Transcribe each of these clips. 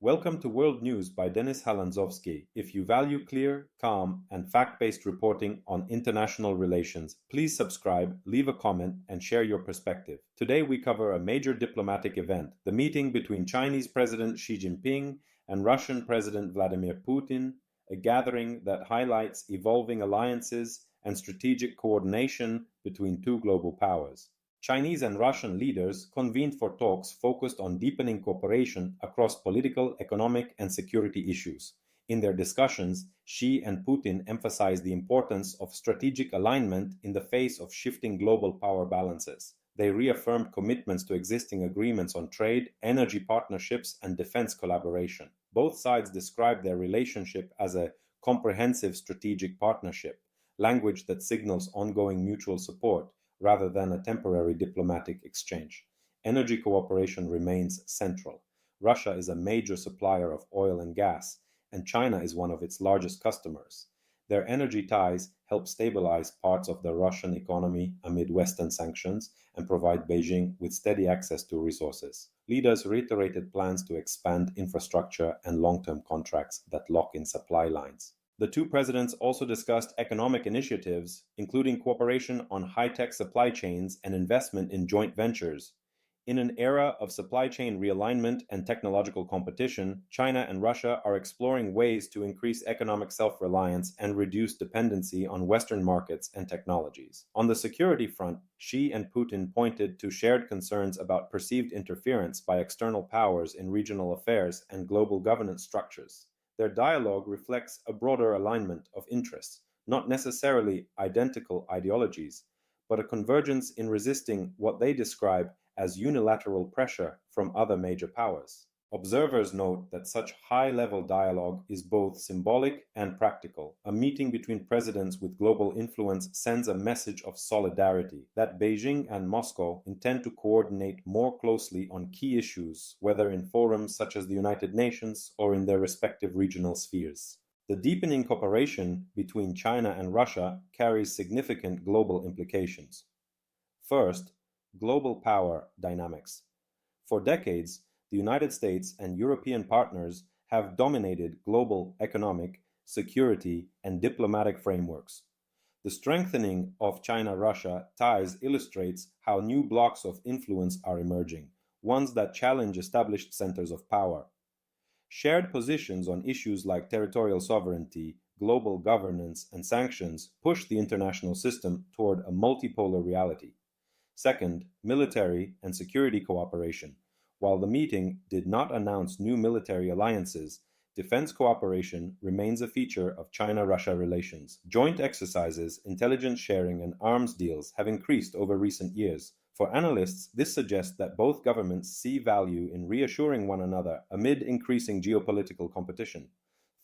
Welcome to World News by Halandzovskyi. If you value clear, calm, and fact-based reporting on international relations, please subscribe, leave a comment, and share your perspective. Today we cover a major diplomatic event, the meeting between Chinese President Xi Jinping and Russian President Vladimir Putin, a gathering that highlights evolving alliances and strategic coordination between two global powers. Chinese and Russian leaders convened for talks focused on deepening cooperation across political, economic, and security issues. In their discussions, Xi and Putin emphasized the importance of strategic alignment in the face of shifting global power balances. They reaffirmed commitments to existing agreements on trade, energy partnerships, and defense collaboration. Both sides described their relationship as a comprehensive strategic partnership, language that signals ongoing mutual support rather than a temporary diplomatic exchange. Energy cooperation remains central. Russia is a major supplier of oil and gas, and China is one of its largest customers. Their energy ties help stabilize parts of the Russian economy amid Western sanctions and provide Beijing with steady access to resources. Leaders reiterated plans to expand infrastructure and long-term contracts that lock in supply lines. The two presidents also discussed economic initiatives, including cooperation on high-tech supply chains and investment in joint ventures. In an era of supply chain realignment and technological competition, China and Russia are exploring ways to increase economic self-reliance and reduce dependency on Western markets and technologies. On the security front, Xi and Putin pointed to shared concerns about perceived interference by external powers in regional affairs and global governance structures. Their dialogue reflects a broader alignment of interests, not necessarily identical ideologies, but a convergence in resisting what they describe as unilateral pressure from other major powers. Observers note that such high-level dialogue is both symbolic and practical. A meeting between presidents with global influence sends a message of solidarity that Beijing and Moscow intend to coordinate more closely on key issues, whether in forums such as the United Nations or in their respective regional spheres. The deepening cooperation between China and Russia carries significant global implications. First, global power dynamics. For decades, the United States and European partners have dominated global economic, security, and diplomatic frameworks. The strengthening of China-Russia ties illustrates how new blocks of influence are emerging, ones that challenge established centers of power. Shared positions on issues like territorial sovereignty, global governance, and sanctions push the international system toward a multipolar reality. Second, military and security cooperation. While the meeting did not announce new military alliances, defense cooperation remains a feature of China-Russia relations. Joint exercises, intelligence sharing, and arms deals have increased over recent years. For analysts, this suggests that both governments see value in reassuring one another amid increasing geopolitical competition.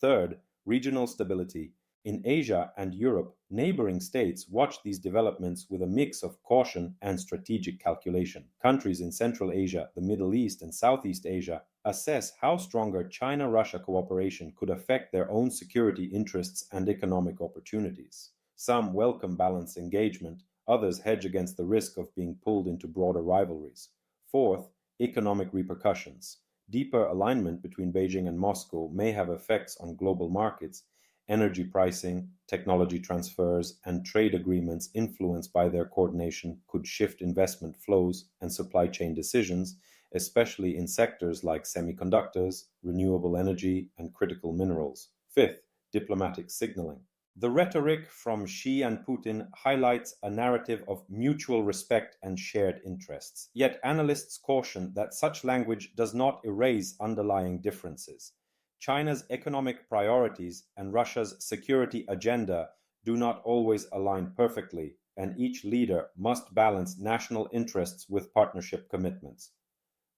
Third, regional stability. In Asia and Europe, neighboring states watch these developments with a mix of caution and strategic calculation. Countries in Central Asia, the Middle East, and Southeast Asia assess how stronger China-Russia cooperation could affect their own security interests and economic opportunities. Some welcome balanced engagement, others hedge against the risk of being pulled into broader rivalries. Fourth, economic repercussions. Deeper alignment between Beijing and Moscow may have effects on global markets. Energy pricing, technology transfers, and trade agreements influenced by their coordination could shift investment flows and supply chain decisions, especially in sectors like semiconductors, renewable energy, and critical minerals. Fifth, diplomatic signaling. The rhetoric from Xi and Putin highlights a narrative of mutual respect and shared interests. Yet analysts caution that such language does not erase underlying differences. China's economic priorities and Russia's security agenda do not always align perfectly, and each leader must balance national interests with partnership commitments.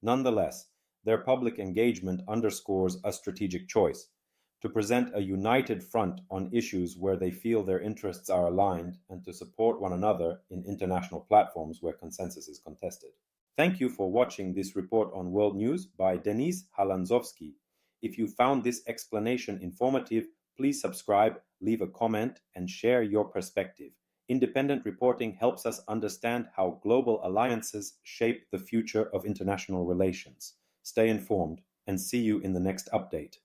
Nonetheless, their public engagement underscores a strategic choice to present a united front on issues where they feel their interests are aligned and to support one another in international platforms where consensus is contested. Thank you for watching this report on World News by Halandzovskyi. If you found this explanation informative, please subscribe, leave a comment, and share your perspective. Independent reporting helps us understand how global alliances shape the future of international relations. Stay informed. and see you in the next update.